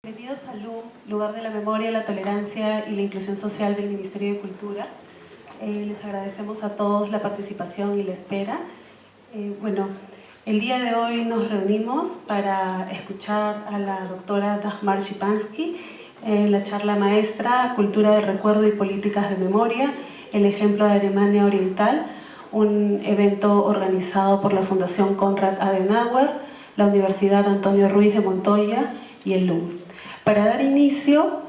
Bienvenidos al LUM, Lugar de la Memoria, la Tolerancia y la Inclusión Social del Ministerio de Cultura. Les agradecemos a todos la participación y la espera. El día de hoy nos reunimos para escuchar a la doctora Dagmar Szypanski en la charla maestra Cultura del Recuerdo y Políticas de Memoria, el ejemplo de Alemania Oriental, un evento organizado por la Fundación Konrad Adenauer, la Universidad Antonio Ruiz de Montoya y el LUM. Para dar inicio,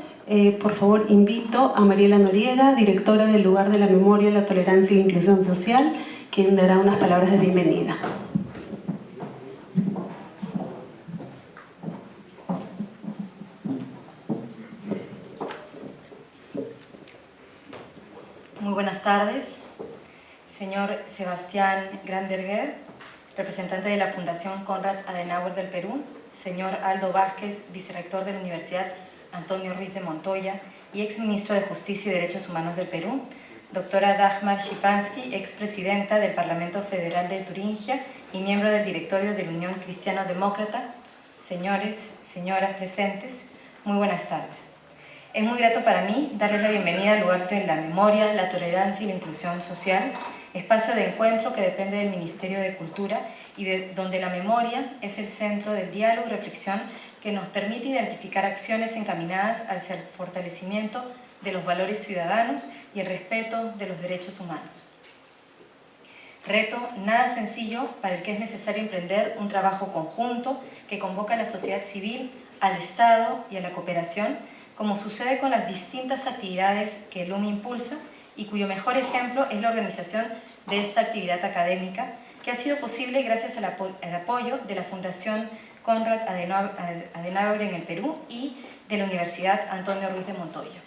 por favor, invito a Mariela Noriega, directora del Lugar de la Memoria, la Tolerancia y la Inclusión Social, quien dará unas palabras de bienvenida. Muy buenas tardes, señor Sebastián Granberger, representante de la Fundación Konrad Adenauer del Perú, señor Aldo Vázquez, vicerrector de la Universidad Antonio Ruiz de Montoya y exministro de Justicia y Derechos Humanos del Perú, doctora Dagmar Szypanski, expresidenta del Parlamento Federal de Turingia y miembro del directorio de la Unión Cristiano-Demócrata, señores, señoras presentes, muy buenas tardes. Es muy grato para mí darles la bienvenida al Lugar de la Memoria, la Tolerancia y la Inclusión Social, espacio de encuentro que depende del Ministerio de Cultura y donde la memoria es el centro del diálogo y reflexión que nos permite identificar acciones encaminadas al fortalecimiento de los valores ciudadanos y el respeto de los derechos humanos. Reto nada sencillo para el que es necesario emprender un trabajo conjunto que convoca a la sociedad civil, al Estado y a la cooperación, como sucede con las distintas actividades que el LUM impulsa y cuyo mejor ejemplo es la organización de esta actividad académica, que ha sido posible gracias al apoyo de la Fundación Konrad Adenauer en el Perú y de la Universidad Antonio Ruiz de Montoya.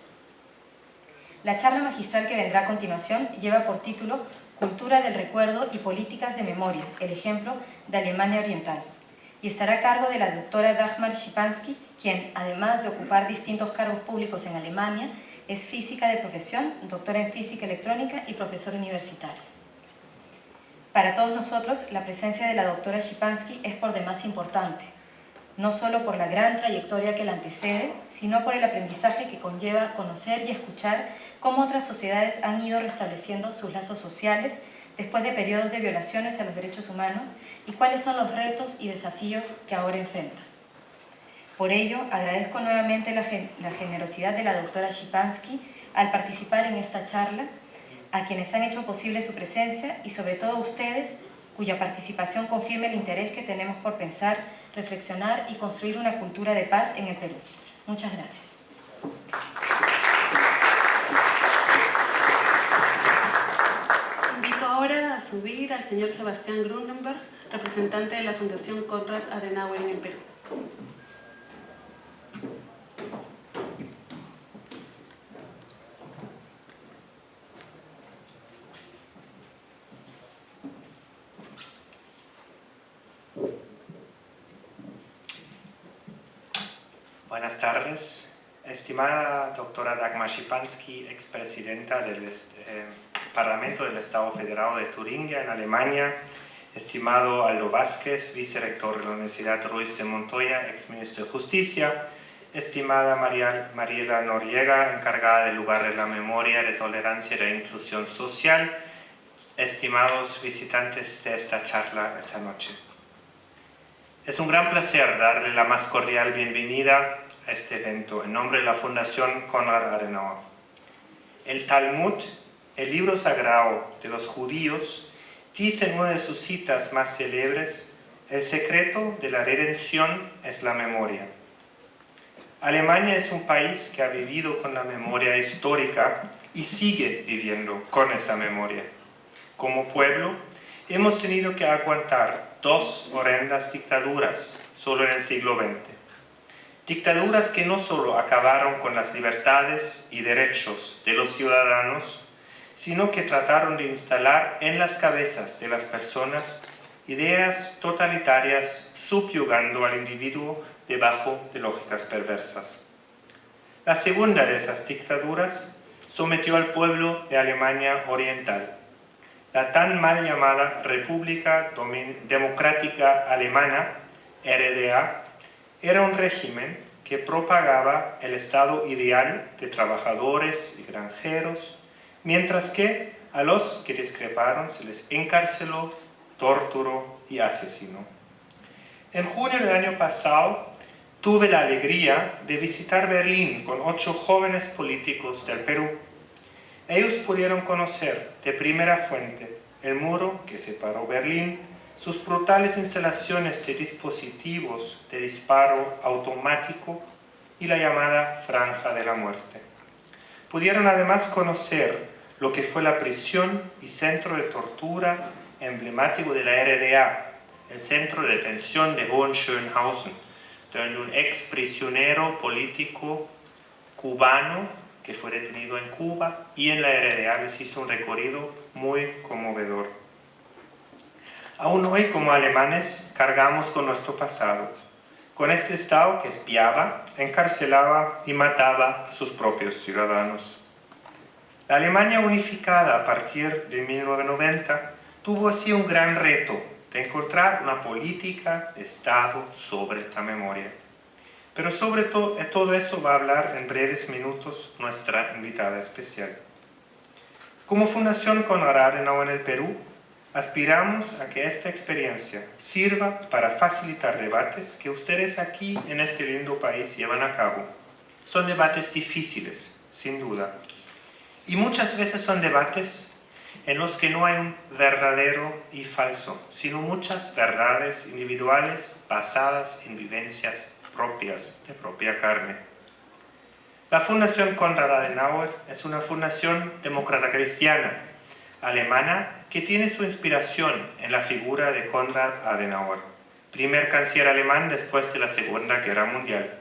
La charla magistral que vendrá a continuación lleva por título Cultura del Recuerdo y Políticas de Memoria, el ejemplo de Alemania Oriental, y estará a cargo de la doctora Dagmar Szypanski, quien, además de ocupar distintos cargos públicos en Alemania, es física de profesión, doctora en física electrónica y profesora universitaria. Para todos nosotros, la presencia de la doctora Szypanski es por demás importante, no solo por la gran trayectoria que la antecede, sino por el aprendizaje que conlleva conocer y escuchar cómo otras sociedades han ido restableciendo sus lazos sociales después de periodos de violaciones a los derechos humanos y cuáles son los retos y desafíos que ahora enfrentan. Por ello, agradezco nuevamente la generosidad de la doctora Szypanski al participar en esta charla, a quienes han hecho posible su presencia y sobre todo a ustedes, cuya participación confirme el interés que tenemos por pensar, reflexionar y construir una cultura de paz en el Perú. Muchas gracias. Invito ahora a subir al señor Sebastián Grundenberg, representante de la Fundación Konrad Adenauer en el Perú. Buenas tardes, estimada doctora Dagmar Szypanski, expresidenta del Parlamento del Estado Federal de Turingia en Alemania, estimado Aldo Vázquez, vicerrector de la Universidad Ruiz de Montoya, exministro de Justicia, estimada Mariela Noriega, encargada del Lugar de la Memoria, de Tolerancia y de Inclusión Social, estimados visitantes de esta charla esta noche. Es un gran placer darle la más cordial bienvenida a este evento en nombre de la Fundación Konrad Adenauer. El Talmud, el libro sagrado de los judíos, dice en una de sus citas más célebres: el secreto de la redención es la memoria. Alemania es un país que ha vivido con la memoria histórica y sigue viviendo con esa memoria. Como pueblo, hemos tenido que aguantar 2 horrendas dictaduras solo en el siglo XX. Dictaduras que no solo acabaron con las libertades y derechos de los ciudadanos, sino que trataron de instalar en las cabezas de las personas ideas totalitarias, subyugando al individuo debajo de lógicas perversas. La segunda de esas dictaduras sometió al pueblo de Alemania Oriental. La tan mal llamada República Democrática Alemana, RDA, era un régimen que propagaba el estado ideal de trabajadores y granjeros, mientras que a los que discreparon se les encarceló, torturó y asesinó. En junio del año pasado tuve la alegría de visitar Berlín con 8 jóvenes políticos del Perú. Ellos pudieron conocer de primera fuente el muro que separó Berlín, sus brutales instalaciones de dispositivos de disparo automático y la llamada Franja de la Muerte. Pudieron además conocer lo que fue la prisión y centro de tortura emblemático de la RDA, el centro de detención de Hohenschönhausen, donde un ex prisionero político cubano que fue detenido en Cuba y en la RDA les hizo un recorrido muy conmovedor. Aún hoy, como alemanes, cargamos con nuestro pasado, con este Estado que espiaba, encarcelaba y mataba a sus propios ciudadanos. La Alemania unificada a partir de 1990 tuvo así un gran reto de encontrar una política de Estado sobre la memoria. Pero sobre todo eso va a hablar en breves minutos nuestra invitada especial. Como Fundación Konrad Adenauer en el Perú, aspiramos a que esta experiencia sirva para facilitar debates que ustedes aquí en este lindo país llevan a cabo. Son debates difíciles, sin duda. Y muchas veces son debates en los que no hay un verdadero y falso, sino muchas verdades individuales basadas en vivencias propias de propia carne. La Fundación Konrad Adenauer es una fundación demócrata cristiana alemana que tiene su inspiración en la figura de Konrad Adenauer, primer canciller alemán después de la Segunda Guerra Mundial.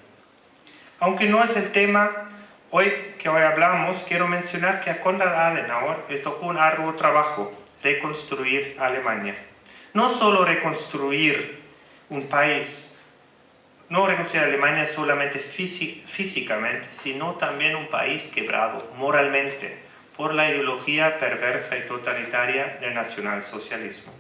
Aunque no es el tema que hoy hablamos, quiero mencionar que a Konrad Adenauer le tocó un arduo trabajo reconstruir Alemania. No solo reconstruir un país, no reconstruir Alemania solamente físicamente, sino también un país quebrado moralmente por la ideología perversa y totalitaria del nacionalsocialismo.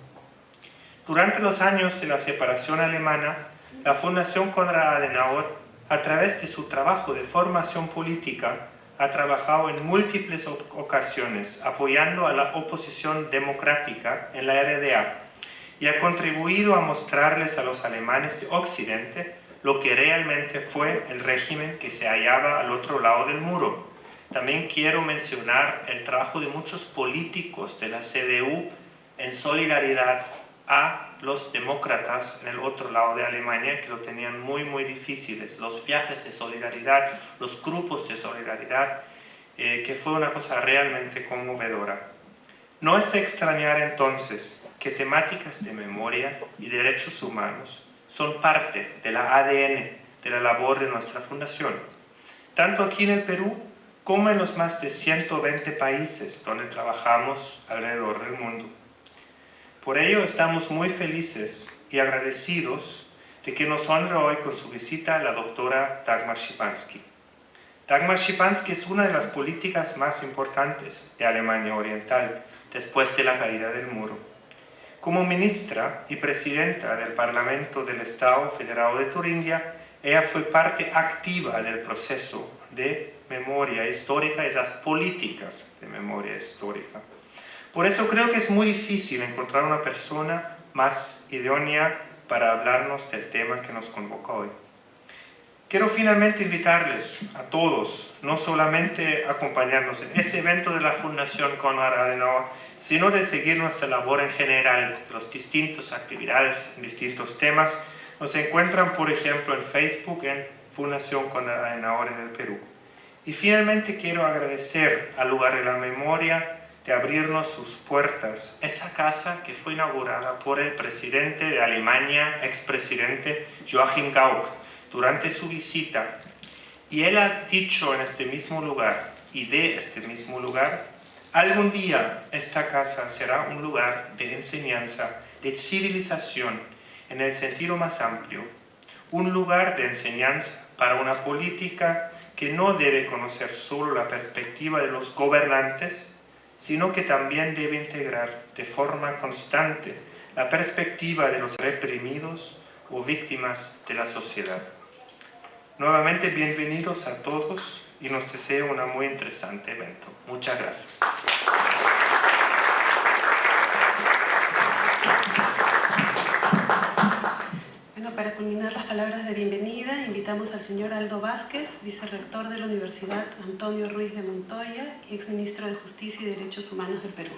Durante los años de la separación alemana, la Fundación Konrad Adenauer, a través de su trabajo de formación política, ha trabajado en múltiples ocasiones apoyando a la oposición democrática en la RDA y ha contribuido a mostrarles a los alemanes de Occidente lo que realmente fue el régimen que se hallaba al otro lado del muro. También quiero mencionar el trabajo de muchos políticos de la CDU en solidaridad a los demócratas en el otro lado de Alemania, que lo tenían muy, muy difíciles. Los viajes de solidaridad, los grupos de solidaridad, que fue una cosa realmente conmovedora. No es de extrañar entonces que temáticas de memoria y derechos humanos son parte de la ADN de la labor de nuestra fundación, tanto aquí en el Perú como en los más de 120 países donde trabajamos alrededor del mundo. Por ello estamos muy felices y agradecidos de que nos honra hoy con su visita la doctora Dagmar Schipanski. Dagmar Schipanski es una de las políticas más importantes de Alemania Oriental después de la caída del muro. Como ministra y presidenta del Parlamento del Estado Federado de Turingia, ella fue parte activa del proceso de memoria histórica y las políticas de memoria histórica. Por eso creo que es muy difícil encontrar una persona más idónea para hablarnos del tema que nos convoca hoy. Quiero finalmente invitarles a todos, no solamente a acompañarnos en ese evento de la Fundación Konrad Adenauer, sino de seguir nuestra labor en general, las distintas actividades en distintos temas. Nos encuentran, por ejemplo, en Facebook en Fundación Konrad Adenauer en el Perú. Y finalmente quiero agradecer al Lugar de la Memoria de abrirnos sus puertas, esa casa que fue inaugurada por el presidente de Alemania, expresidente Joachim Gauck, durante su visita. Y él ha dicho en este mismo lugar, y de este mismo lugar, algún día esta casa será un lugar de enseñanza, de civilización, en el sentido más amplio, un lugar de enseñanza para una política que no debe conocer solo la perspectiva de los gobernantes, sino que también debe integrar de forma constante la perspectiva de los reprimidos o víctimas de la sociedad. Nuevamente bienvenidos a todos y nos deseo un muy interesante evento. Muchas gracias. Bueno, para culminar las palabras de bienvenida, invitamos al señor Aldo Vázquez, vicerrector de la Universidad Antonio Ruiz de Montoya y exministro de Justicia y Derechos Humanos del Perú.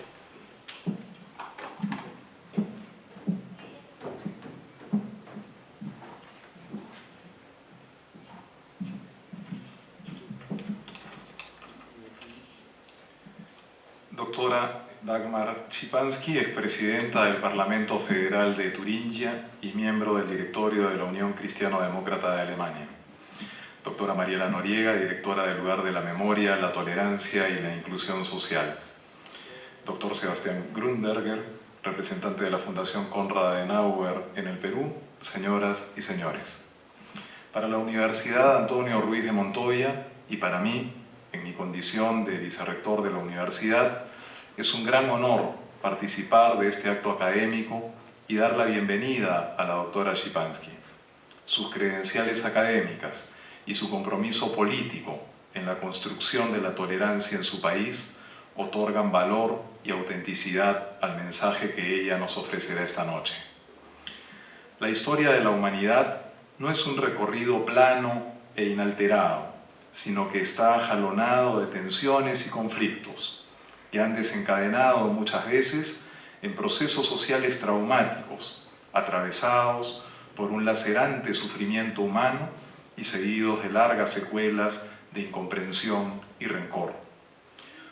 Doctora Dagmar Szypanski, expresidenta del Parlamento Federal de Turingia y miembro del directorio de la Unión Cristiano-Demócrata de Alemania. Doctora Mariela Noriega, directora del Lugar de la Memoria, la Tolerancia y la Inclusión Social. Doctor Sebastián Grünberger, representante de la Fundación Konrad Adenauer en el Perú. Señoras y señores, para la Universidad Antonio Ruiz de Montoya y para mí, en mi condición de vicerrector de la universidad, es un gran honor participar de este acto académico y dar la bienvenida a la doctora Szypanski. Sus credenciales académicas y su compromiso político en la construcción de la tolerancia en su país otorgan valor y autenticidad al mensaje que ella nos ofrecerá esta noche. La historia de la humanidad no es un recorrido plano e inalterado, sino que está jalonado de tensiones y conflictos que han desencadenado muchas veces en procesos sociales traumáticos, atravesados por un lacerante sufrimiento humano y seguidos de largas secuelas de incomprensión y rencor.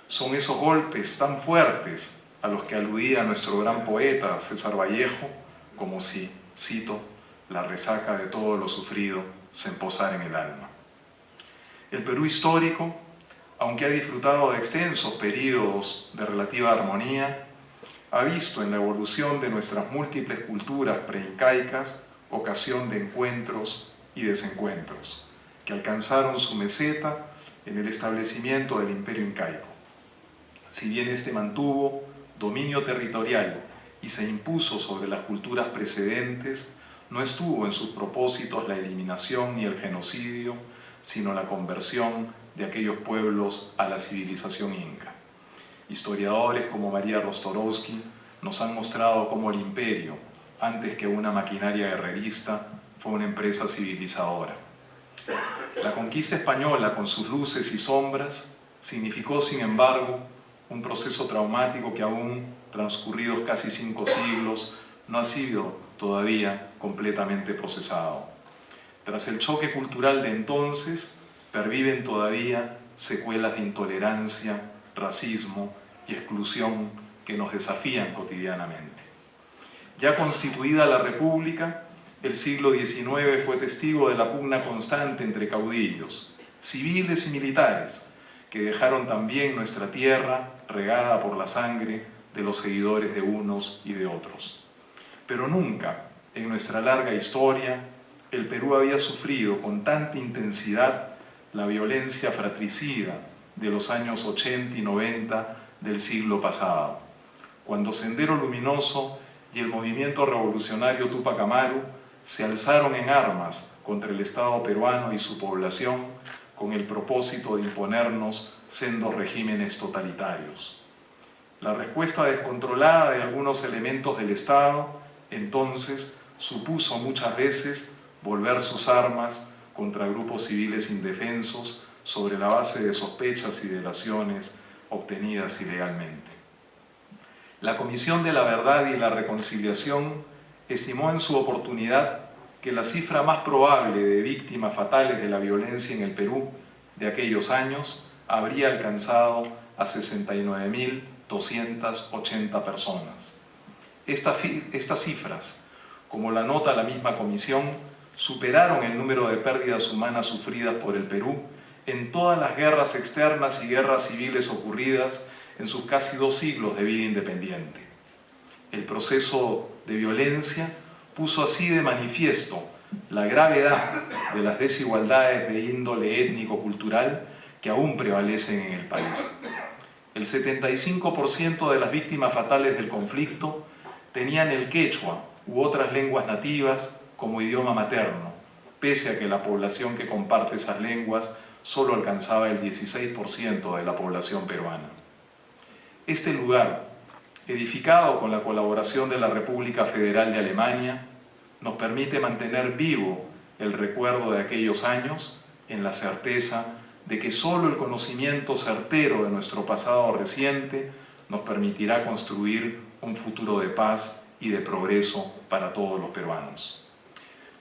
Son esos golpes tan fuertes a los que aludía nuestro gran poeta César Vallejo, como si, cito, la resaca de todo lo sufrido se emposara en el alma. El Perú histórico, aunque ha disfrutado de extensos periodos de relativa armonía, ha visto en la evolución de nuestras múltiples culturas preincaicas ocasión de encuentros y desencuentros, que alcanzaron su meseta en el establecimiento del Imperio Incaico. Si bien este mantuvo dominio territorial y se impuso sobre las culturas precedentes, no estuvo en sus propósitos la eliminación ni el genocidio, sino la conversión de aquellos pueblos a la civilización inca. Historiadores como María Rostorowski nos han mostrado cómo el imperio, antes que una maquinaria guerrerista, fue una empresa civilizadora. La conquista española, con sus luces y sombras, significó, sin embargo, un proceso traumático que aún, transcurridos casi 5 siglos, no ha sido todavía completamente procesado. Tras el choque cultural de entonces, perviven todavía secuelas de intolerancia, racismo y exclusión que nos desafían cotidianamente. Ya constituida la República, el siglo XIX fue testigo de la pugna constante entre caudillos, civiles y militares, que dejaron también nuestra tierra regada por la sangre de los seguidores de unos y de otros. Pero nunca, en nuestra larga historia, el Perú había sufrido con tanta intensidad la violencia fratricida de los años 80 y 90 del siglo pasado, cuando Sendero Luminoso y el movimiento revolucionario Túpac Amaru se alzaron en armas contra el Estado peruano y su población con el propósito de imponernos sendos regímenes totalitarios. La respuesta descontrolada de algunos elementos del Estado entonces supuso muchas veces volver sus armas contra grupos civiles indefensos sobre la base de sospechas y delaciones obtenidas ilegalmente. La Comisión de la Verdad y la Reconciliación estimó en su oportunidad que la cifra más probable de víctimas fatales de la violencia en el Perú de aquellos años habría alcanzado a 69.280 personas. Estas cifras, como la nota la misma comisión, superaron el número de pérdidas humanas sufridas por el Perú en todas las guerras externas y guerras civiles ocurridas en sus casi 2 siglos de vida independiente. El proceso de violencia puso así de manifiesto la gravedad de las desigualdades de índole étnico-cultural que aún prevalecen en el país. El 75% de las víctimas fatales del conflicto tenían el quechua u otras lenguas nativas como idioma materno, pese a que la población que comparte esas lenguas solo alcanzaba el 16% de la población peruana. Este lugar, edificado con la colaboración de la República Federal de Alemania, nos permite mantener vivo el recuerdo de aquellos años en la certeza de que solo el conocimiento certero de nuestro pasado reciente nos permitirá construir un futuro de paz y de progreso para todos los peruanos.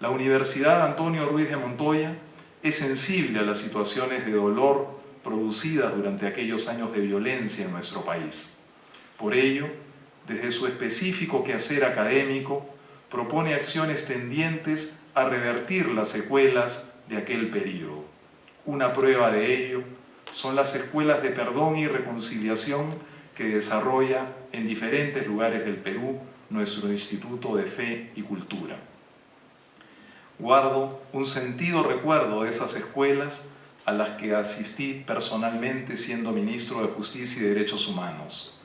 La Universidad Antonio Ruiz de Montoya es sensible a las situaciones de dolor producidas durante aquellos años de violencia en nuestro país. Por ello, desde su específico quehacer académico, propone acciones tendientes a revertir las secuelas de aquel periodo. Una prueba de ello son las escuelas de perdón y reconciliación que desarrolla en diferentes lugares del Perú nuestro Instituto de Fe y Cultura. Guardo un sentido recuerdo de esas escuelas a las que asistí personalmente siendo ministro de Justicia y Derechos Humanos.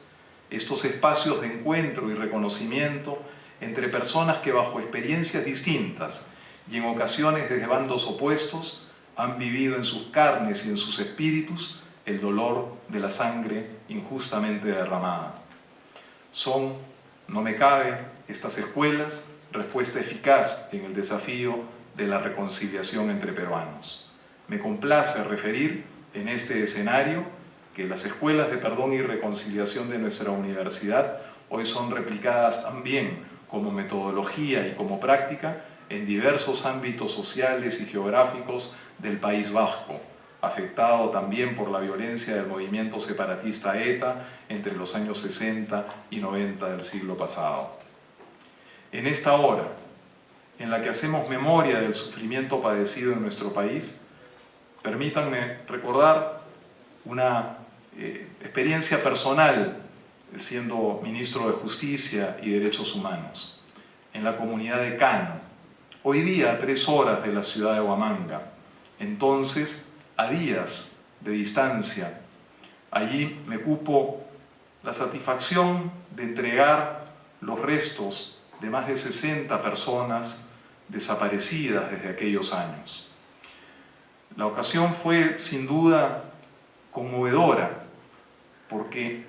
Estos espacios de encuentro y reconocimiento entre personas que bajo experiencias distintas y en ocasiones desde bandos opuestos han vivido en sus carnes y en sus espíritus el dolor de la sangre injustamente derramada. Son, no me cabe, estas escuelas respuesta eficaz en el desafío de la reconciliación entre peruanos. Me complace referir en este escenario que las escuelas de perdón y reconciliación de nuestra universidad hoy son replicadas también como metodología y como práctica en diversos ámbitos sociales y geográficos del País Vasco, afectado también por la violencia del movimiento separatista ETA entre los años 60 y 90 del siglo pasado. En esta hora, en la que hacemos memoria del sufrimiento padecido en nuestro país, permítanme recordar una experiencia personal siendo ministro de Justicia y Derechos Humanos en la comunidad de Cano, hoy día a 3 horas de la ciudad de Huamanga, entonces a días de distancia. Allí me cupo la satisfacción de entregar los restos de más de 60 personas desaparecidas desde aquellos años. La ocasión fue sin duda conmovedora porque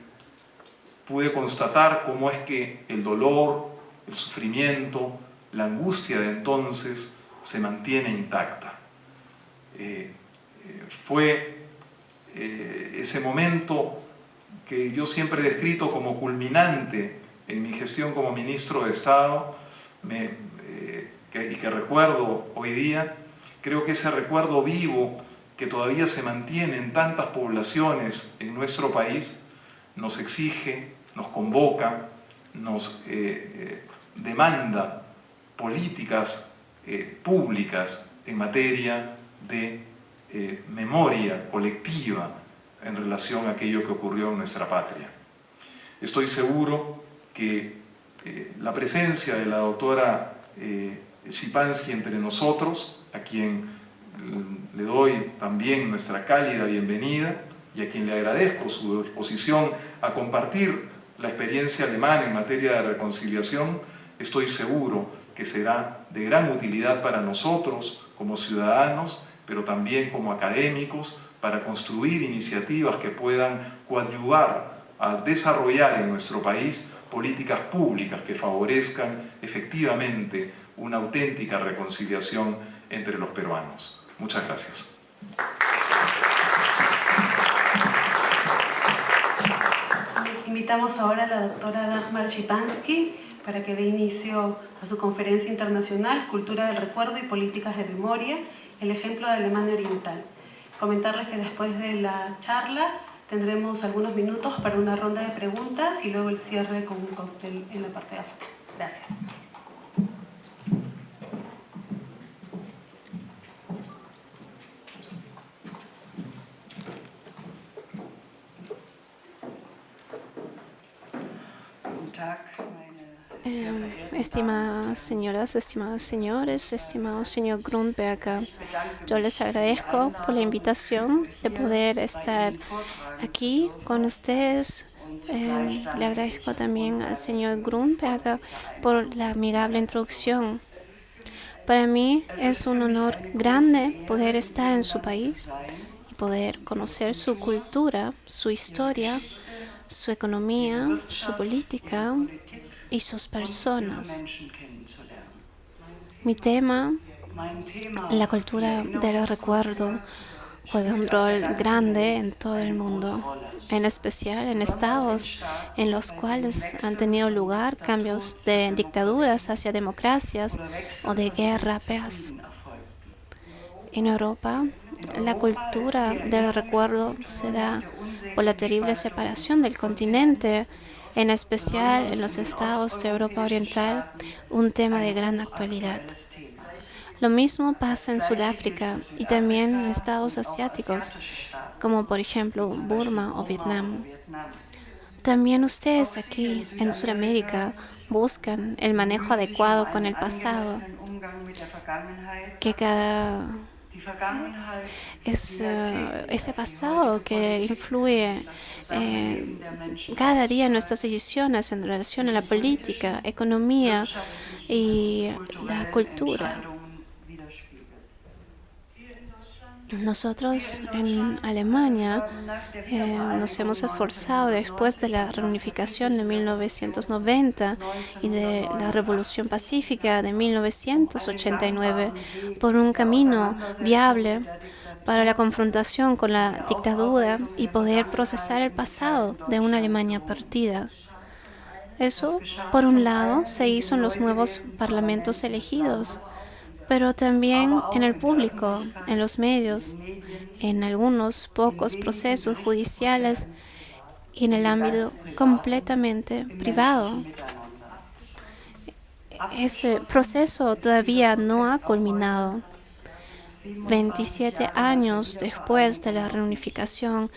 pude constatar cómo es que el dolor, el sufrimiento, la angustia de entonces se mantiene intacta. Fue ese momento que yo siempre he descrito como culminante en mi gestión como ministro de Estado y que recuerdo hoy día. Creo que ese recuerdo vivo que todavía se mantiene en tantas poblaciones en nuestro país nos exige, nos convoca, nos demanda políticas públicas en materia de memoria colectiva en relación a aquello que ocurrió en nuestra patria. Estoy seguro que la presencia de la doctora Shipansky entre nosotros, a quien le doy también nuestra cálida bienvenida y a quien le agradezco su disposición a compartir la experiencia alemana en materia de reconciliación, estoy seguro que será de gran utilidad para nosotros como ciudadanos, pero también como académicos, para construir iniciativas que puedan coadyuvar a desarrollar en nuestro país políticas públicas que favorezcan efectivamente una auténtica reconciliación entre los peruanos. Muchas gracias. Invitamos ahora a la doctora Dagmar Shipansky para que dé inicio a su conferencia internacional Cultura del Recuerdo y Políticas de Memoria, el ejemplo de Alemania Oriental. Comentarles que después de la charla tendremos algunos minutos para una ronda de preguntas y luego el cierre con un cóctel en la parte de afuera. Gracias. Estimadas señoras, estimados señores, estimado señor Grundberger, yo les agradezco por la invitación de poder estar aquí con ustedes. Le agradezco también al señor Grundberger por la amigable introducción. Para mí es un honor grande poder estar en su país y poder conocer su cultura, su historia, su economía, su política y sus personas. Mi tema, la cultura del recuerdo, juega un rol grande en todo el mundo, en especial en estados en los cuales han tenido lugar cambios de dictaduras hacia democracias o de guerra a paz. En Europa, la cultura del recuerdo se da por la terrible separación del continente, en especial en los estados de Europa Oriental, un tema de gran actualidad. Lo mismo pasa en Sudáfrica y también en estados asiáticos, como por ejemplo Burma o Vietnam. También ustedes aquí en Sudamérica buscan el manejo adecuado con el pasado, que ese pasado que influye cada día en nuestras decisiones en relación a la política, economía y la cultura. Nosotros en Alemania nos hemos esforzado después de la reunificación de 1990 y de la Revolución Pacífica de 1989 por un camino viable para la confrontación con la dictadura y poder procesar el pasado de una Alemania partida. Eso, por un lado, se hizo en los nuevos parlamentos elegidos, pero también en el público, en los medios, en algunos pocos procesos judiciales y en el ámbito completamente privado. Ese proceso todavía no ha culminado. 27 años después de la reunificación,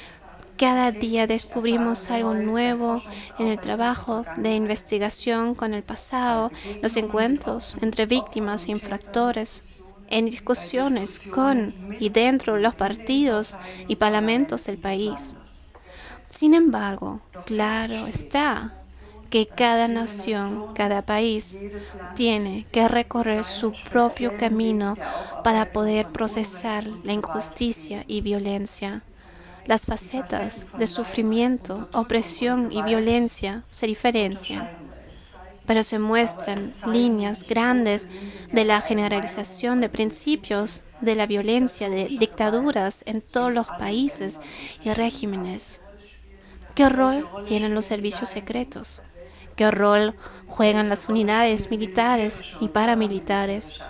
cada día descubrimos algo nuevo en el trabajo de investigación con el pasado, los encuentros entre víctimas e infractores, en discusiones con y dentro de los partidos y parlamentos del país. Sin embargo, claro está que cada nación, cada país, tiene que recorrer su propio camino para poder procesar la injusticia y violencia. Las facetas de sufrimiento, opresión y violencia se diferencian, pero se muestran líneas grandes de la generalización de principios de la violencia de dictaduras en todos los países y regímenes. ¿Qué rol tienen los servicios secretos? ¿Qué rol juegan las unidades militares y paramilitares?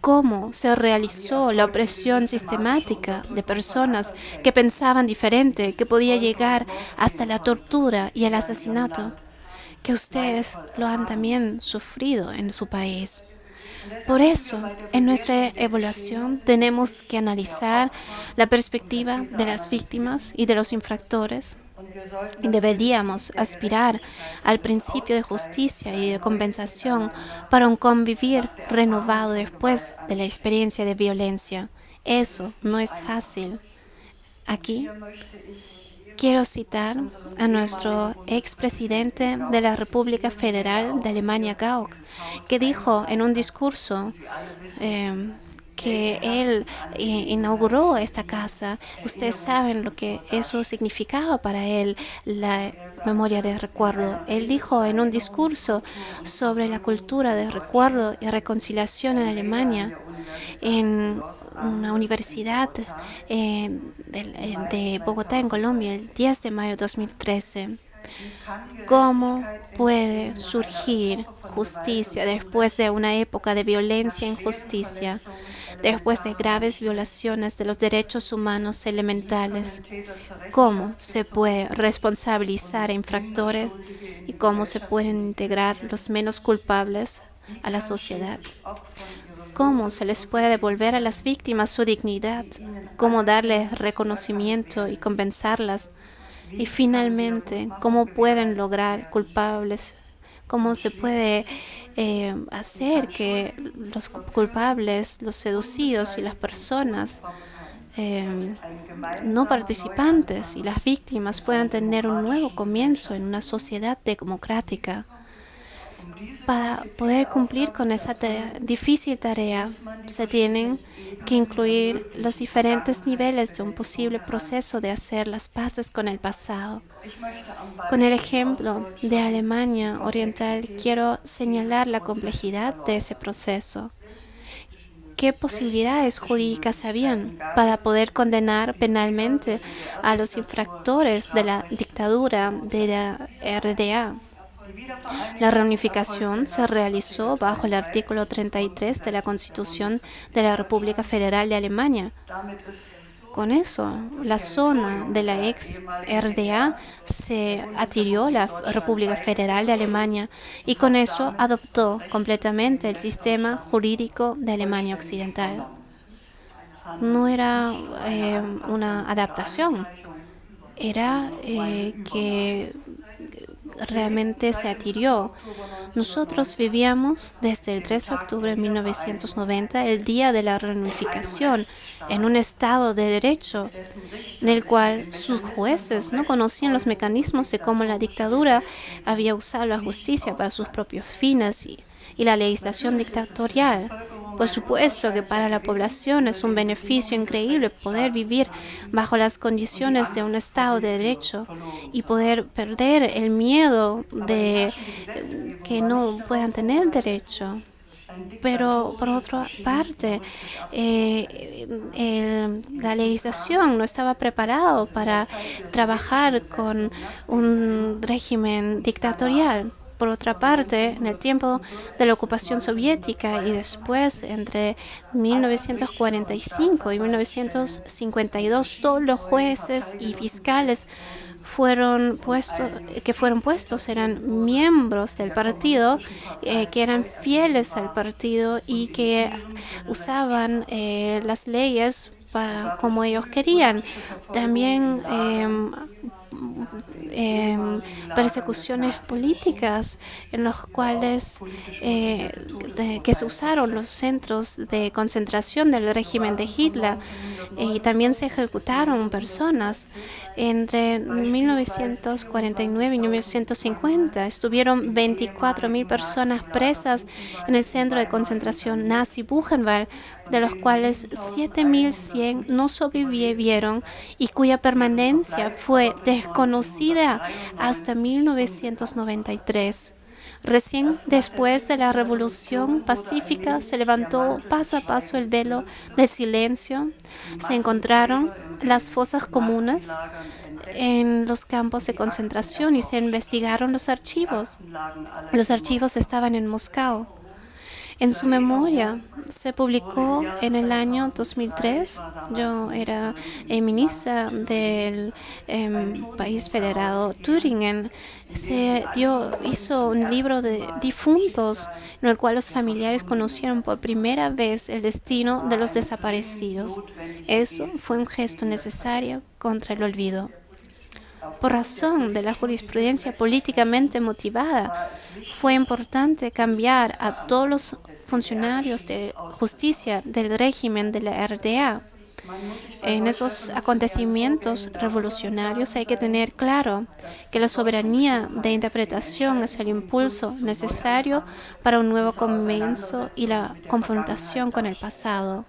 ¿Cómo se realizó la opresión sistemática de personas que pensaban diferente, que podía llegar hasta la tortura y el asesinato, que ustedes lo han también sufrido en su país? Por eso, en nuestra evaluación tenemos que analizar la perspectiva de las víctimas y de los infractores. Y deberíamos aspirar al principio de justicia y de compensación para un convivir renovado después de la experiencia de violencia. Eso no es fácil. Aquí quiero citar a nuestro expresidente de la República Federal de Alemania, Gauck, que dijo en un discurso que él inauguró esta casa. Ustedes saben lo que eso significaba para él, la memoria de recuerdo. Él dijo en un discurso sobre la cultura de recuerdo y reconciliación en Alemania, en una universidad de Bogotá, en Colombia, el 10 de mayo de 2013. ¿Cómo puede surgir justicia después de una época de violencia e injusticia, después de graves violaciones de los derechos humanos elementales? ¿Cómo se puede responsabilizar a infractores y cómo se pueden integrar los menos culpables a la sociedad? ¿Cómo se les puede devolver a las víctimas su dignidad? ¿Cómo darles reconocimiento y compensarlas? Y finalmente, ¿cómo pueden lograr culpables? ¿Cómo se puede hacer que los culpables, los seducidos y las personas no participantes y las víctimas puedan tener un nuevo comienzo en una sociedad democrática? Para poder cumplir con esa difícil tarea, se tienen que incluir los diferentes niveles de un posible proceso de hacer las paces con el pasado. Con el ejemplo de Alemania Oriental, quiero señalar la complejidad de ese proceso. ¿Qué posibilidades jurídicas habían para poder condenar penalmente a los infractores de la dictadura de la RDA? La reunificación se realizó bajo el artículo 33 de la Constitución de la República Federal de Alemania. Con eso, la zona de la ex RDA se adhirió a la República Federal de Alemania y con eso adoptó completamente el sistema jurídico de Alemania Occidental. No era una adaptación, era que realmente se adhirió. Nosotros vivíamos desde el 3 de octubre de 1990, el día de la reunificación, en un Estado de Derecho, en el cual sus jueces no conocían los mecanismos de cómo la dictadura había usado la justicia para sus propios fines y la legislación dictatorial. Por supuesto que para la población es un beneficio increíble poder vivir bajo las condiciones de un Estado de Derecho y poder perder el miedo de que no puedan tener derecho. Pero por otra parte, la legislación no estaba preparada para trabajar con un régimen dictatorial. Por otra parte, en el tiempo de la ocupación soviética y después, entre 1945 y 1952, todos los jueces y fiscales que fueron puestos eran miembros del partido, que eran fieles al partido y que usaban las leyes como ellos querían. También persecuciones políticas en los cuales que se usaron los centros de concentración del régimen de Hitler y también se ejecutaron personas. Entre 1949 y 1950 estuvieron 24.000 personas presas en el centro de concentración nazi Buchenwald, de los cuales 7.100 no sobrevivieron y cuya permanencia fue desconocida hasta 1993. Recién después de la Revolución Pacífica se levantó paso a paso el velo del silencio. Se encontraron las fosas comunes en los campos de concentración y se investigaron los archivos. Los archivos estaban en Moscú. En su memoria se publicó en el año 2003. Yo era ministra del país federado Turingen. Hizo un libro de difuntos en el cual los familiares conocieron por primera vez el destino de los desaparecidos. Eso fue un gesto necesario contra el olvido. Por razón de la jurisprudencia políticamente motivada, fue importante cambiar a todos los funcionarios de justicia del régimen de la RDA. En esos acontecimientos revolucionarios hay que tener claro que la soberanía de interpretación es el impulso necesario para un nuevo comienzo y la confrontación con el pasado.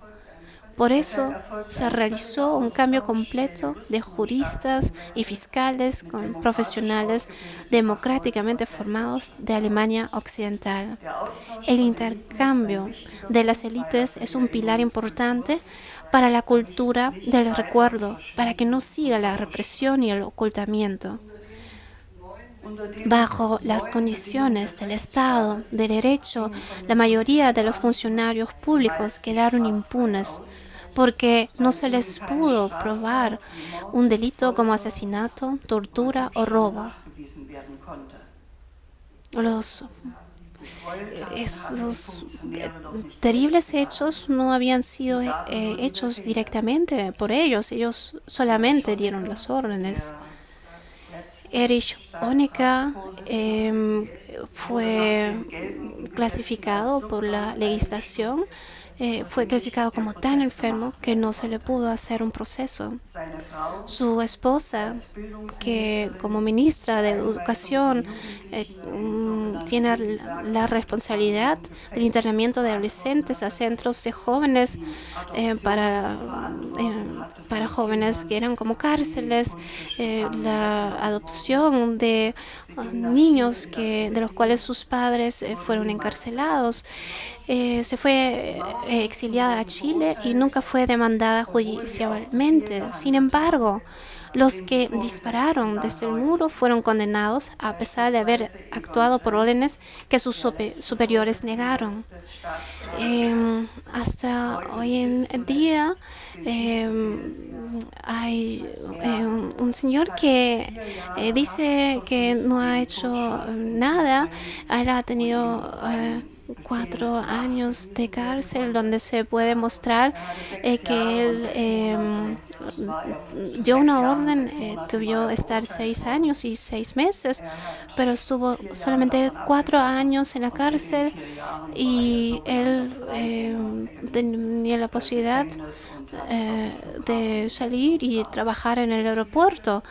Por eso se realizó un cambio completo de juristas y fiscales con profesionales democráticamente formados de Alemania Occidental. El intercambio de las élites es un pilar importante para la cultura del recuerdo, para que no siga la represión y el ocultamiento. Bajo las condiciones del Estado de Derecho, la mayoría de los funcionarios públicos quedaron impunes porque no se les pudo probar un delito como asesinato, tortura o robo. Esos terribles hechos no habían sido hechos directamente por ellos. Ellos solamente dieron las órdenes. Erich Honecker fue clasificado por la legislación fue clasificado como tan enfermo que no se le pudo hacer un proceso. Su esposa, que como ministra de Educación tiene la responsabilidad del internamiento de adolescentes a centros de jóvenes para jóvenes que eran como cárceles, la adopción de niños de los cuales sus padres fueron encarcelados. Se fue exiliada a Chile y nunca fue demandada judicialmente. Sin embargo, los que dispararon desde el muro fueron condenados a pesar de haber actuado por órdenes que sus superiores negaron. Hasta hoy en día hay un señor que dice que no ha hecho nada. Él ha tenido 4 años de cárcel, donde se puede mostrar que él dio una orden, debió estar 6 años y 6 meses, pero estuvo solamente 4 años en la cárcel y él tenía la posibilidad de salir y trabajar en el aeropuerto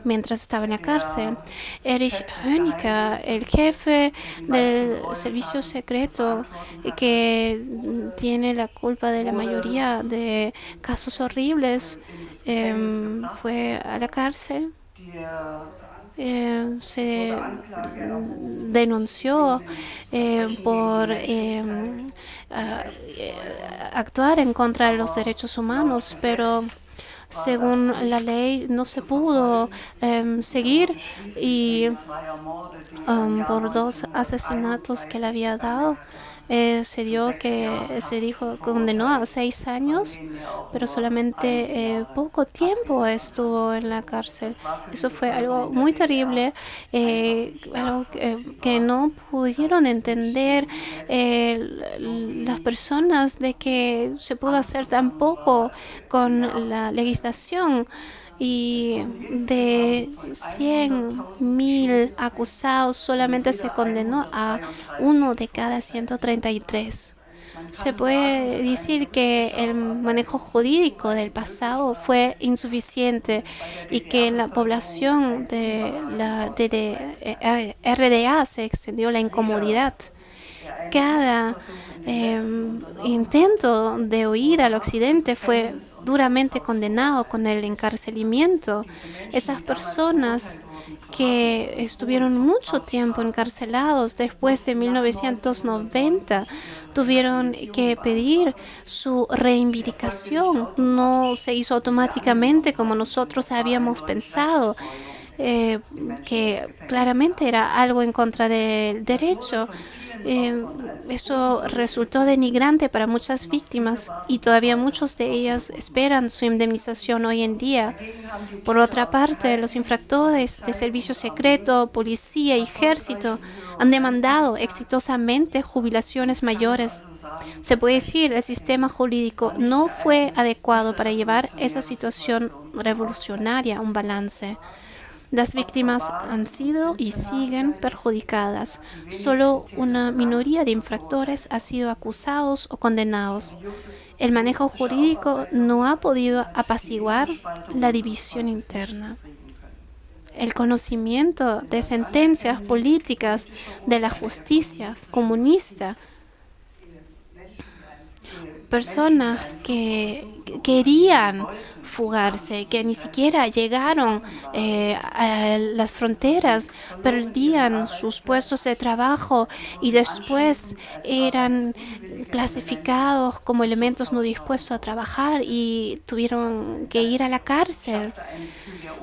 mientras estaba en la cárcel. Erich Honecker, el jefe del servicio secreto que tiene la culpa de la mayoría de casos horribles, fue a la cárcel. Se denunció por actuar en contra de los derechos humanos, pero según la ley no se pudo seguir y por 2 asesinatos que le había dado condenó a 6 años, pero solamente poco tiempo estuvo en la cárcel. Eso fue algo muy terrible, algo que no pudieron entender las personas, de que se pudo hacer tan poco con la legislación. Y de 100.000 acusados solamente se condenó a 1 de cada 133. Se puede decir que el manejo jurídico del pasado fue insuficiente y que la población de la RDA se extendió la incomodidad. Cada intento de huida al occidente fue duramente condenado con el encarcelamiento. Esas personas que estuvieron mucho tiempo encarcelados después de 1990 tuvieron que pedir su reivindicación. No se hizo automáticamente como nosotros habíamos pensado, que claramente era algo en contra del derecho. Eso resultó denigrante para muchas víctimas y todavía muchos de ellas esperan su indemnización hoy en día. Por otra parte, los infractores de servicio secreto, policía y ejército han demandado exitosamente jubilaciones mayores. Se puede decir, el sistema jurídico no fue adecuado para llevar esa situación revolucionaria a un balance. Las víctimas han sido y siguen perjudicadas. Solo una minoría de infractores ha sido acusados o condenados. El manejo jurídico no ha podido apaciguar la división interna. El conocimiento de sentencias políticas de la justicia comunista, personas que querían fugarse, que ni siquiera llegaron a las fronteras, perdían sus puestos de trabajo y después eran clasificados como elementos no dispuestos a trabajar y tuvieron que ir a la cárcel.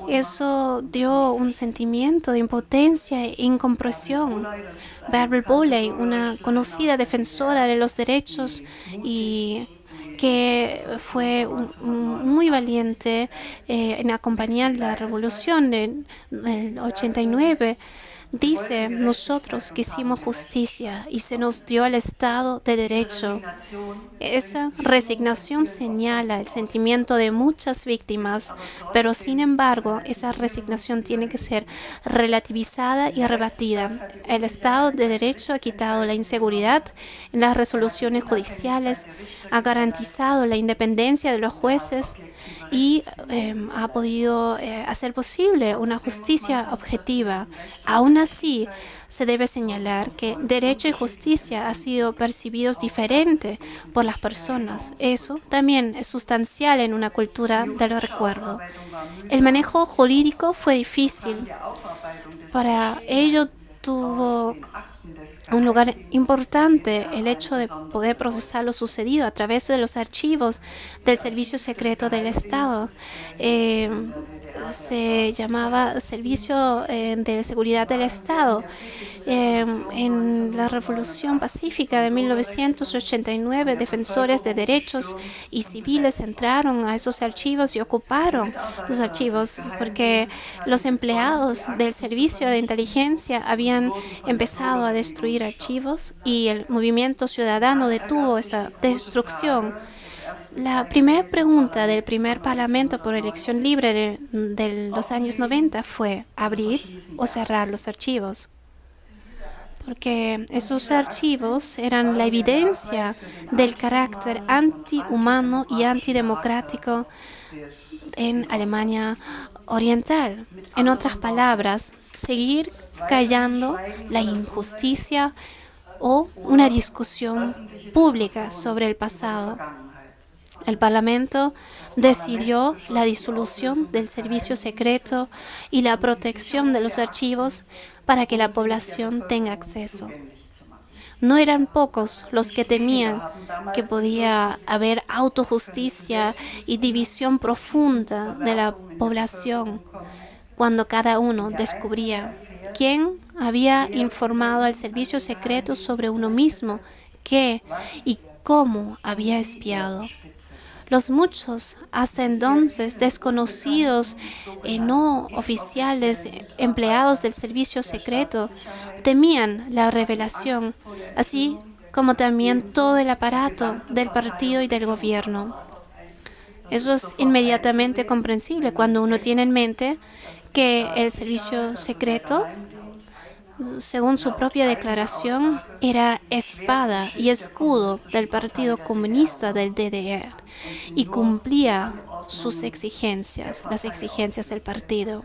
Eso dio un sentimiento de impotencia e incomprensión. Barbara Bowley, una conocida defensora de los derechos y que fue muy valiente en acompañar la revolución del 89, Dice, nosotros que hicimos justicia y se nos dio el Estado de Derecho. Esa resignación señala el sentimiento de muchas víctimas, pero sin embargo, esa resignación tiene que ser relativizada y rebatida. El Estado de Derecho ha quitado la inseguridad en las resoluciones judiciales, ha garantizado la independencia de los jueces y ha podido hacer posible una justicia objetiva. Aún así, se debe señalar que derecho y justicia han sido percibidos diferente por las personas. Eso también es sustancial en una cultura del recuerdo. El manejo jurídico fue difícil. Para ello tuvo un lugar importante el hecho de poder procesar lo sucedido a través de los archivos del Servicio Secreto del Estado. Se llamaba Servicio de Seguridad del Estado. En la Revolución Pacífica de 1989, defensores de derechos y civiles entraron a esos archivos y ocuparon los archivos porque los empleados del servicio de inteligencia habían empezado a destruir archivos y el movimiento ciudadano detuvo esta destrucción. La primera pregunta del primer parlamento por elección libre de los años 90 fue abrir o cerrar los archivos, porque esos archivos eran la evidencia del carácter antihumano y antidemocrático en Alemania Oriental. En otras palabras, seguir callando la injusticia o una discusión pública sobre el pasado. El Parlamento decidió la disolución del servicio secreto y la protección de los archivos para que la población tenga acceso. No eran pocos los que temían que podía haber autojusticia y división profunda de la población cuando cada uno descubría quién había informado al servicio secreto sobre uno mismo, qué y cómo había espiado. Los muchos, hasta entonces desconocidos no oficiales empleados del servicio secreto, temían la revelación, así como también todo el aparato del partido y del gobierno. Eso es inmediatamente comprensible cuando uno tiene en mente que el servicio secreto, según su propia declaración, era espada y escudo del Partido Comunista del DDR y cumplía sus exigencias, las exigencias del partido.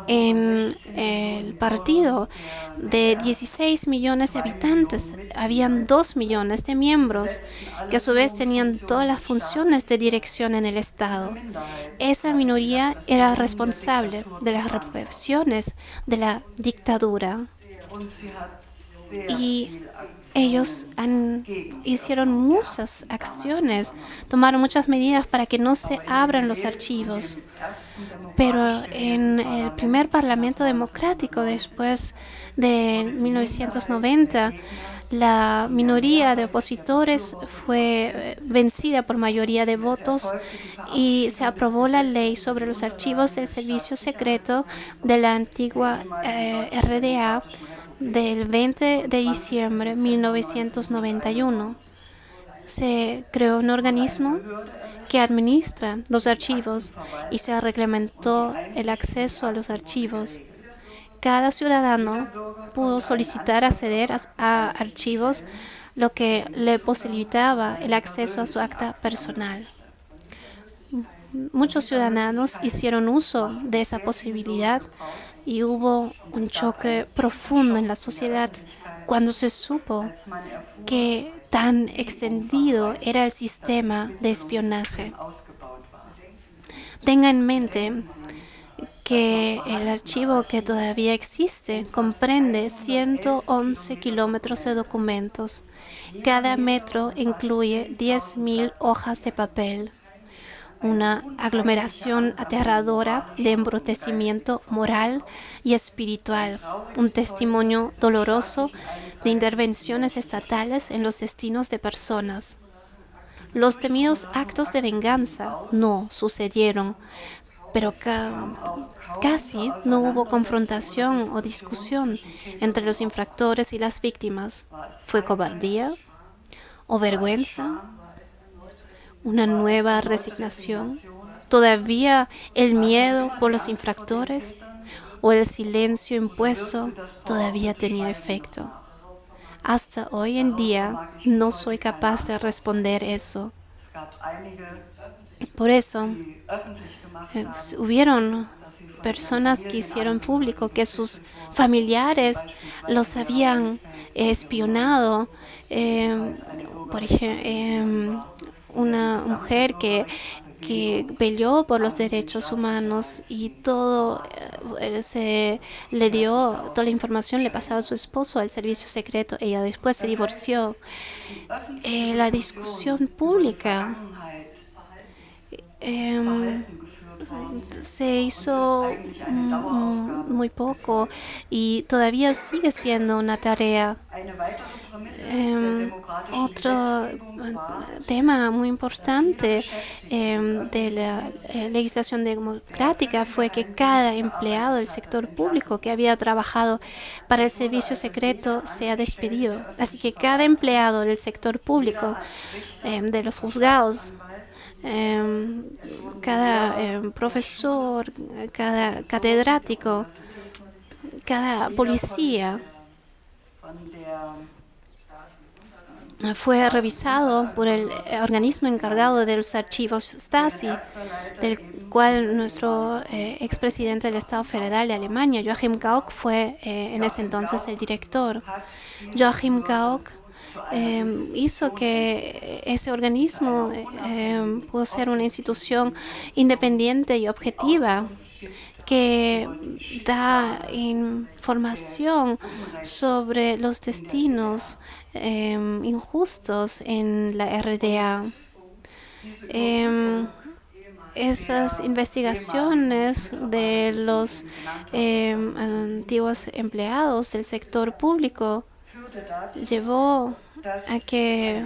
En el partido de 16 millones de habitantes habían 2 millones de miembros que a su vez tenían todas las funciones de dirección en el Estado. Esa minoría era responsable de las represiones de la dictadura y ellos hicieron muchas acciones, tomaron muchas medidas para que no se abran los archivos. Pero en el primer Parlamento democrático, después de 1990, la minoría de opositores fue vencida por mayoría de votos y se aprobó la ley sobre los archivos del servicio secreto de la antigua RDA del 20 de diciembre de 1991. Se creó un organismo que administra los archivos y se reglamentó el acceso a los archivos. Cada ciudadano pudo solicitar acceder a archivos, lo que le posibilitaba el acceso a su acta personal. Muchos ciudadanos hicieron uso de esa posibilidad y hubo un choque profundo en la sociedad cuando se supo que tan extendido era el sistema de espionaje. Tenga en mente que el archivo que todavía existe comprende 111 kilómetros de documentos. Cada metro incluye 10.000 hojas de papel. Una aglomeración aterradora de embrutecimiento moral y espiritual, un testimonio doloroso de intervenciones estatales en los destinos de personas. Los temidos actos de venganza no sucedieron, pero casi no hubo confrontación o discusión entre los infractores y las víctimas. ¿Fue cobardía o vergüenza? ¿Una nueva resignación? ¿Todavía el miedo por los infractores o el silencio impuesto todavía tenía efecto? Hasta hoy en día no soy capaz de responder eso. Por eso, hubieron personas que hicieron público que sus familiares los habían espionado. Por ejemplo, una mujer que peleó por los derechos humanos y todo se le dio, toda la información le pasaba a su esposo al servicio secreto. Ella después se divorció. La discusión pública se hizo muy poco y todavía sigue siendo una tarea. Otro tema muy importante de la legislación democrática fue que cada empleado del sector público que había trabajado para el servicio secreto sea despedido. Así que cada empleado del sector público, de los juzgados, cada profesor, cada catedrático, cada policía fue revisado por el organismo encargado de los archivos Stasi, del cual nuestro expresidente del Estado Federal de Alemania, Joachim Gauck, fue en ese entonces el director. Joachim Gauck hizo que ese organismo pudo ser una institución independiente y objetiva que da información sobre los destinos injustos en la RDA. Esas investigaciones de los antiguos empleados del sector público llevó a que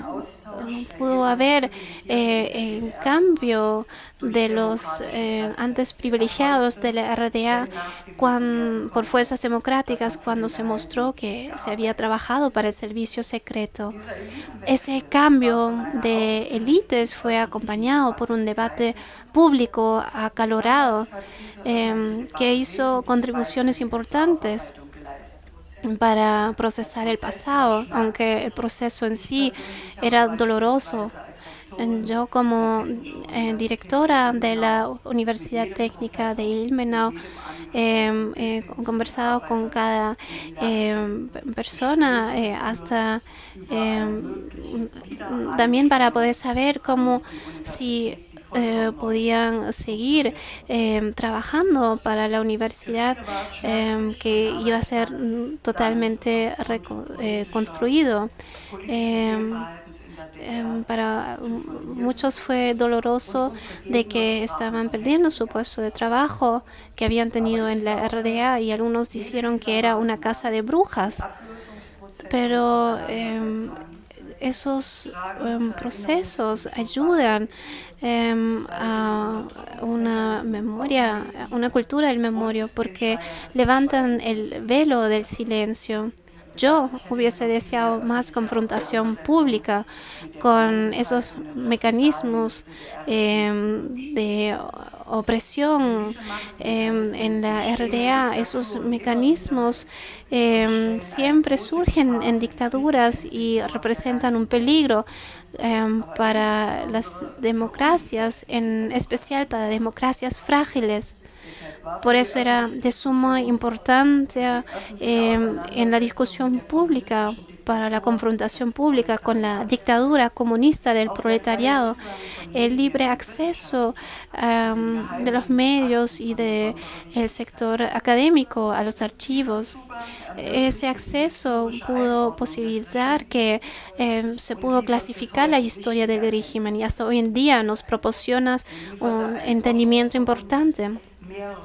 pudo haber en cambio de los antes privilegiados de la RDA por fuerzas democráticas cuando se mostró que se había trabajado para el servicio secreto. Ese cambio de élites fue acompañado por un debate público acalorado que hizo contribuciones importantes para procesar el pasado, aunque el proceso en sí era doloroso. Yo como directora de la Universidad Técnica de Ilmenau he conversado con cada persona hasta también para poder saber cómo si podían seguir trabajando para la universidad que iba a ser totalmente reconstruido. Para muchos fue doloroso de que estaban perdiendo su puesto de trabajo que habían tenido en la RDA y algunos dijeron que era una casa de brujas. Pero esos procesos ayudan a una memoria, a una cultura del memoria, porque levantan el velo del silencio. Yo hubiese deseado más confrontación pública con esos mecanismos de opresión en la RDA. Esos mecanismos siempre surgen en dictaduras y representan un peligro para las democracias, en especial para democracias frágiles. Por eso era de suma importancia en la discusión pública, para la confrontación pública con la dictadura comunista del proletariado, el libre acceso de los medios y del sector académico a los archivos. Ese acceso pudo posibilitar que se pudo clasificar la historia del régimen y hasta hoy en día nos proporciona un entendimiento importante.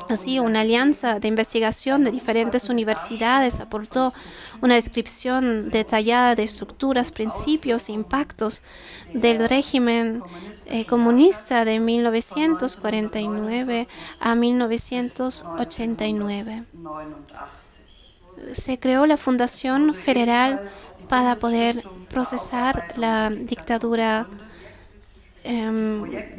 Así, una alianza de investigación de diferentes universidades aportó una descripción detallada de estructuras, principios e impactos del régimen comunista de 1949 a 1989. Se creó la Fundación Federal para poder procesar la dictadura,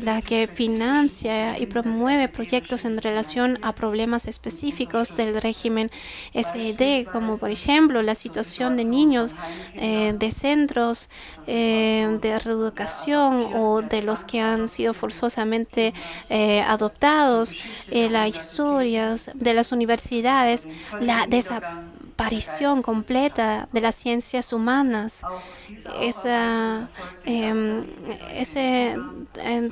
la que financia y promueve proyectos en relación a problemas específicos del régimen SED, como por ejemplo la situación de niños de centros de reeducación o de los que han sido forzosamente adoptados, las historias de las universidades, la desaparición completa de las ciencias humanas. Ese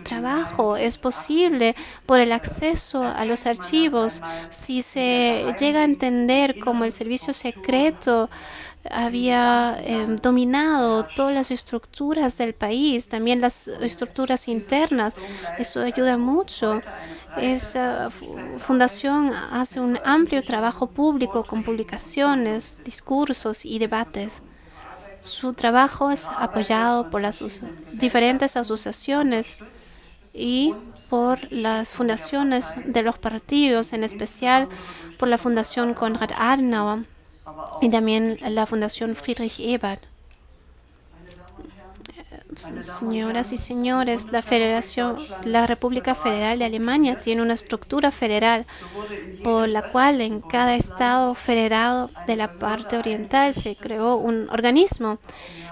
trabajo es posible por el acceso a los archivos. Si se llega a entender cómo el servicio secreto había dominado todas las estructuras del país, también las estructuras internas, eso ayuda mucho. Esa fundación hace un amplio trabajo público con publicaciones, discursos y debates. Su trabajo es apoyado por las diferentes asociaciones y por las fundaciones de los partidos, en especial por la Fundación Konrad Adenauer y también la Fundación Friedrich Ebert. Señoras y señores, la República Federal de Alemania tiene una estructura federal por la cual en cada estado federado de la parte oriental se creó un organismo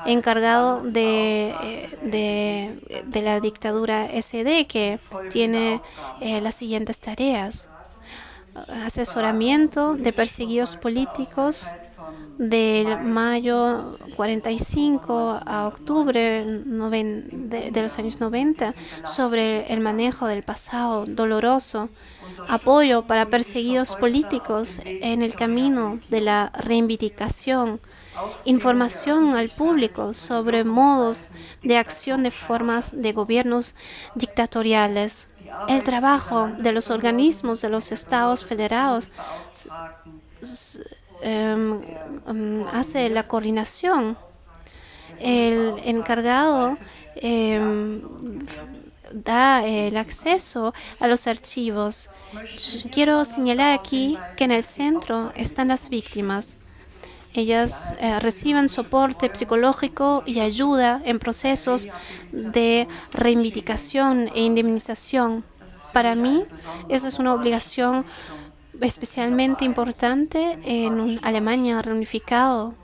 encargado de la dictadura SD, que tiene las siguientes tareas: asesoramiento de perseguidos políticos del mayo 45 a octubre de los años 90 sobre el manejo del pasado doloroso, apoyo para perseguidos políticos en el camino de la reivindicación, información al público sobre modos de acción de formas de gobiernos dictatoriales. El trabajo de los organismos de los estados federados hace la coordinación. El encargado da el acceso a los archivos. Quiero señalar aquí que en el centro están las víctimas. Ellas reciben soporte psicológico y ayuda en procesos de reivindicación e indemnización. Para mí, esa es una obligación especialmente importante en una Alemania reunificado.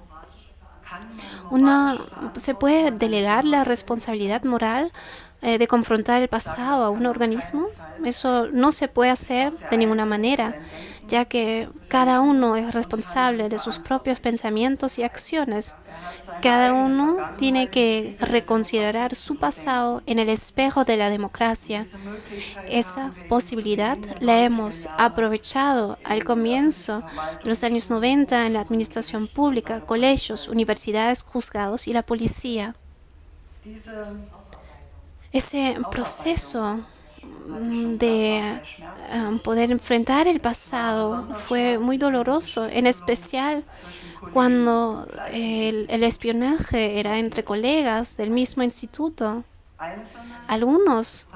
¿Se puede delegar la responsabilidad moral de confrontar el pasado a un organismo? Eso no se puede hacer de ninguna manera, ya que cada uno es responsable de sus propios pensamientos y acciones. Cada uno tiene que reconsiderar su pasado en el espejo de la democracia. Esa posibilidad la hemos aprovechado al comienzo de los años 90 en la administración pública, colegios, universidades, juzgados y la policía. Ese proceso de poder enfrentar el pasado fue muy doloroso, en especial cuando el espionaje era entre colegas del mismo instituto. Algunos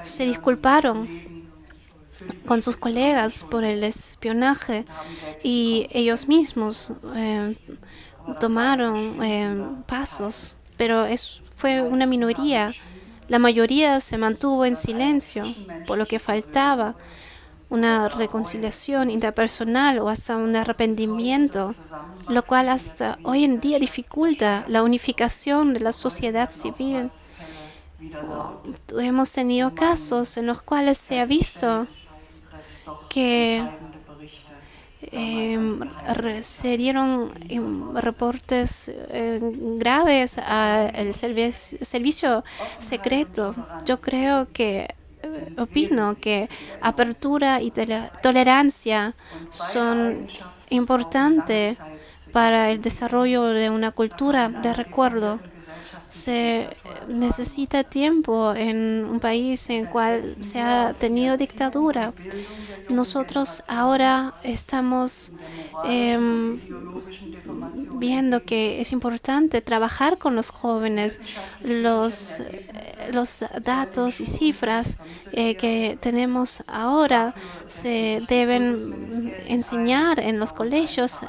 se disculparon con sus colegas por el espionaje y ellos mismos tomaron pasos, pero fue una minoría. La mayoría se mantuvo en silencio, por lo que faltaba una reconciliación interpersonal o hasta un arrepentimiento, lo cual hasta hoy en día dificulta la unificación de la sociedad civil. Hemos tenido casos en los cuales se ha visto que se dieron reportes graves al servicio secreto. Yo opino que apertura y tolerancia son importantes para el desarrollo de una cultura de recuerdo. se necesita tiempo en un país en el cual se ha tenido dictadura. Nosotros ahora estamos viendo que es importante trabajar con los jóvenes. Los datos y cifras que tenemos ahora se deben enseñar en los colegios.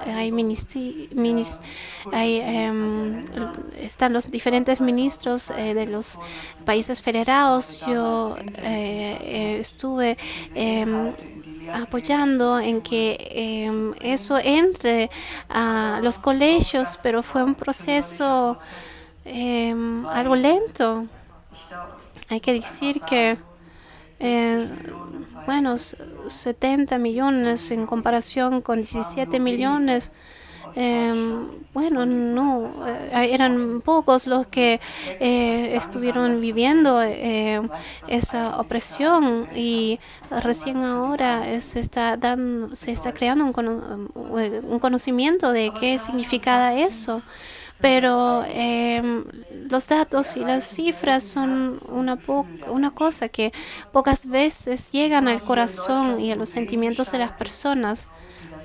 Están los diferentes ministros de los países federados. Yo estuve apoyando en que eso entre a los colegios, pero fue un proceso algo lento. Hay que decir que 70 millones en comparación con 17 millones, eran pocos los que estuvieron viviendo esa opresión, y recién ahora se está creando un conocimiento de qué significaba eso. Pero los datos y las cifras son una cosa que pocas veces llegan al corazón y a los sentimientos de las personas.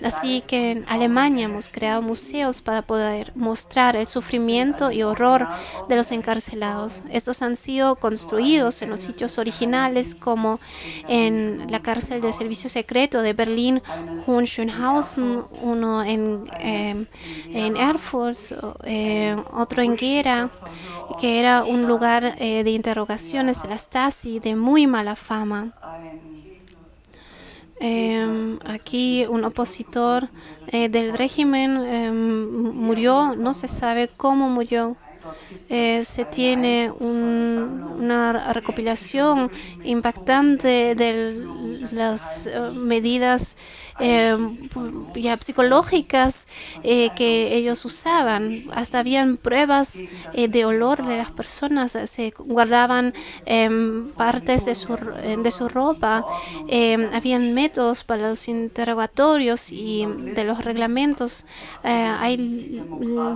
Así que en Alemania hemos creado museos para poder mostrar el sufrimiento y horror de los encarcelados. Estos han sido construidos en los sitios originales, como en la cárcel de servicio secreto de Berlín, Hohenschönhausen, uno en Erfurt, otro en Gera, que era un lugar de interrogaciones de la Stasi de muy mala fama. Aquí un opositor del régimen murió, no se sabe cómo murió. Se tiene una recopilación impactante de las medidas psicológicas que ellos usaban. Hasta habían pruebas de olor de las personas, se guardaban partes de su ropa, habían métodos para los interrogatorios y de los reglamentos. Hay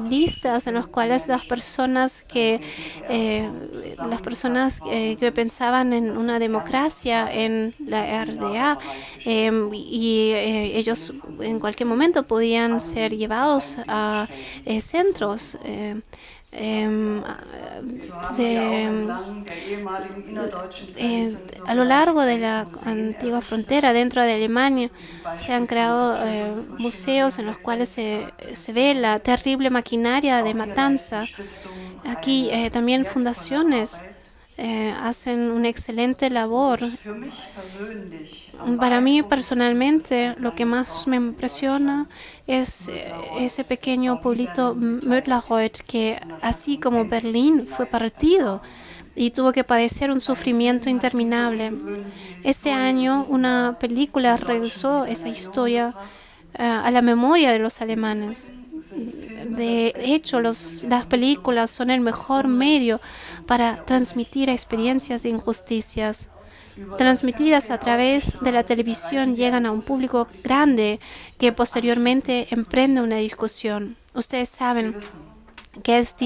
listas en las cuales las personas que pensaban en una democracia en la RDA y ellos en cualquier momento podían ser llevados a centros a lo largo de la antigua frontera dentro de Alemania. Se han creado museos en los cuales se ve la terrible maquinaria de matanza. Aquí también fundaciones hacen una excelente labor. Para mí personalmente, lo que más me impresiona es ese pequeño pueblito Mödlarreuth, que así como Berlín fue partido y tuvo que padecer un sufrimiento interminable. Este año una película regresó esa historia a la memoria de los alemanes. De hecho, las películas son el mejor medio para transmitir experiencias de injusticias. Transmitidas a través de la televisión, llegan a un público grande que posteriormente emprende una discusión. Ustedes saben que es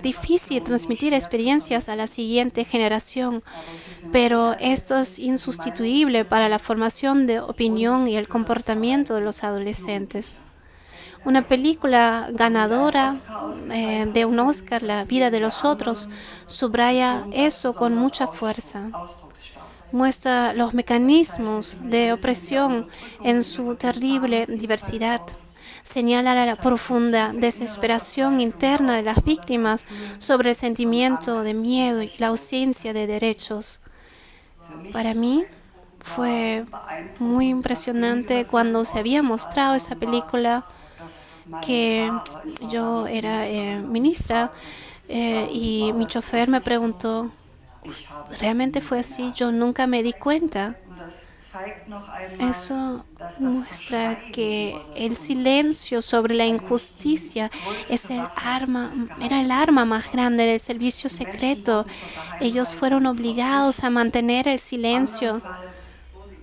difícil transmitir experiencias a la siguiente generación, pero esto es insustituible para la formación de opinión y el comportamiento de los adolescentes. Una película ganadora de un Oscar, La vida de los otros, subraya eso con mucha fuerza. Muestra los mecanismos de opresión en su terrible diversidad. Señala la profunda desesperación interna de las víctimas sobre el sentimiento de miedo y la ausencia de derechos. Para mí fue muy impresionante cuando se había mostrado esa película, que yo era ministra y mi chofer me preguntó, ¿realmente fue así? Yo nunca me di cuenta. Eso muestra que el silencio sobre la injusticia era el arma más grande del servicio secreto. Ellos fueron obligados a mantener el silencio.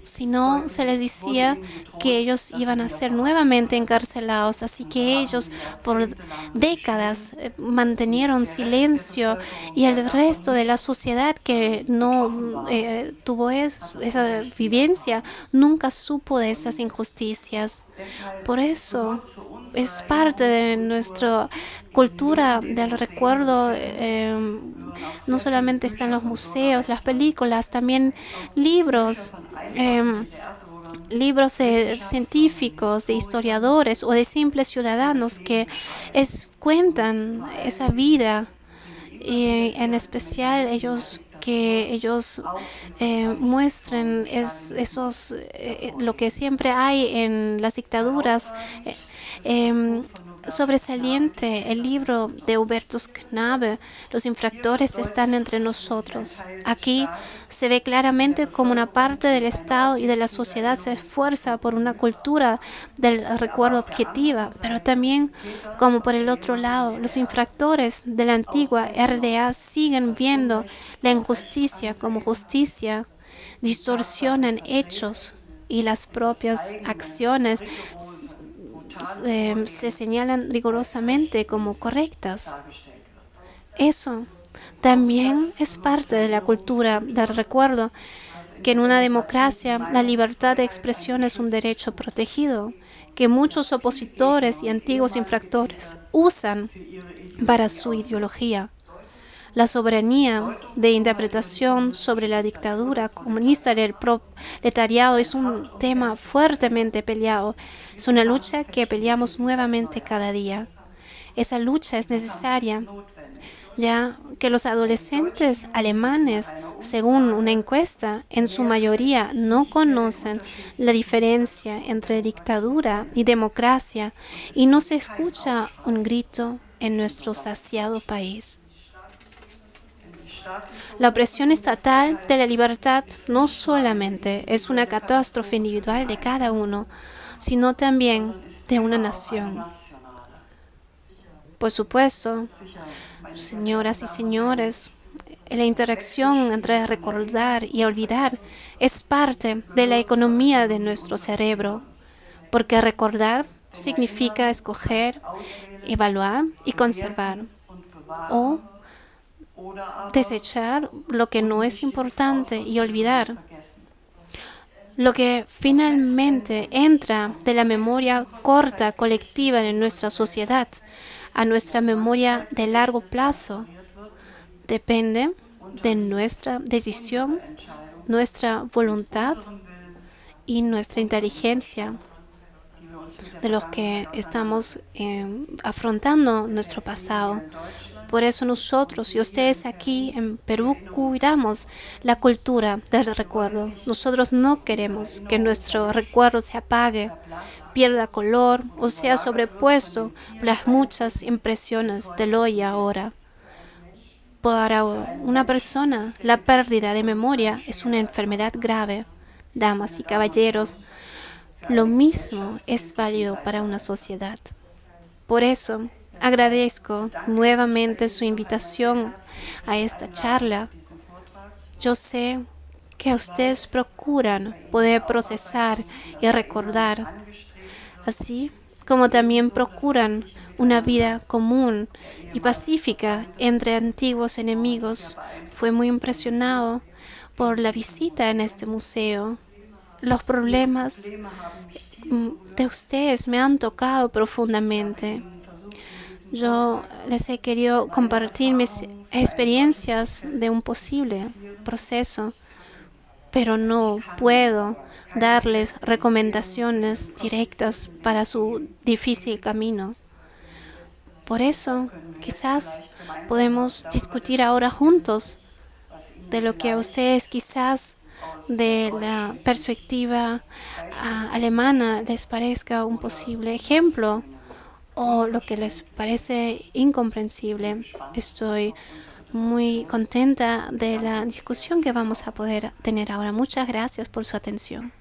sino se les decía que ellos iban a ser nuevamente encarcelados. Así que ellos por décadas mantenieron silencio, y el resto de la sociedad que no tuvo esa vivencia nunca supo de esas injusticias. Por eso es parte de nuestra cultura del recuerdo. No solamente están los museos, las películas, también libros, libros científicos, de historiadores o de simples ciudadanos que cuentan esa vida, y en especial que ellos muestren lo que siempre hay en las dictaduras. Sobresaliente el libro de Hubertus Knabe, Los infractores están entre nosotros. Aquí se ve claramente cómo una parte del Estado y de la sociedad se esfuerza por una cultura del recuerdo objetiva, pero también como por el otro lado, los infractores de la antigua RDA siguen viendo la injusticia como justicia, distorsionan hechos y las propias acciones se señalan rigurosamente como correctas. Eso también es parte de la cultura del recuerdo, que en una democracia la libertad de expresión es un derecho protegido, que muchos opositores y antiguos infractores usan para su ideología. La soberanía de interpretación sobre la dictadura comunista del proletariado es un tema fuertemente peleado. Es una lucha que peleamos nuevamente cada día. Esa lucha es necesaria, ya que los adolescentes alemanes, según una encuesta, en su mayoría no conocen la diferencia entre dictadura y democracia, y no se escucha un grito en nuestro saciado país. La opresión estatal de la libertad no solamente es una catástrofe individual de cada uno, sino también de una nación. Por supuesto, señoras y señores, la interacción entre recordar y olvidar es parte de la economía de nuestro cerebro, porque recordar significa escoger, evaluar y conservar, o desechar lo que no es importante y olvidar lo que finalmente entra de la memoria corta colectiva de nuestra sociedad a nuestra memoria de largo plazo. Depende de nuestra decisión, nuestra voluntad y nuestra inteligencia, de los que estamos afrontando nuestro pasado. Por eso nosotros y ustedes aquí en Perú cuidamos la cultura del recuerdo. Nosotros no queremos que nuestro recuerdo se apague, pierda color o sea sobrepuesto por las muchas impresiones del hoy y ahora. Para una persona, la pérdida de memoria es una enfermedad grave. Damas y caballeros, lo mismo es válido para una sociedad. Por eso, agradezco nuevamente su invitación a esta charla. Yo sé que ustedes procuran poder procesar y recordar, así como también procuran una vida común y pacífica entre antiguos enemigos. Fue muy impresionado por la visita en este museo. Los problemas de ustedes me han tocado profundamente. Yo les he querido compartir mis experiencias de un posible proceso, pero no puedo darles recomendaciones directas para su difícil camino. Por eso, quizás podemos discutir ahora juntos de lo que a ustedes quizás de la perspectiva alemana les parezca un posible ejemplo, o lo que les parece incomprensible. Estoy muy contenta de la discusión que vamos a poder tener ahora. Muchas gracias por su atención.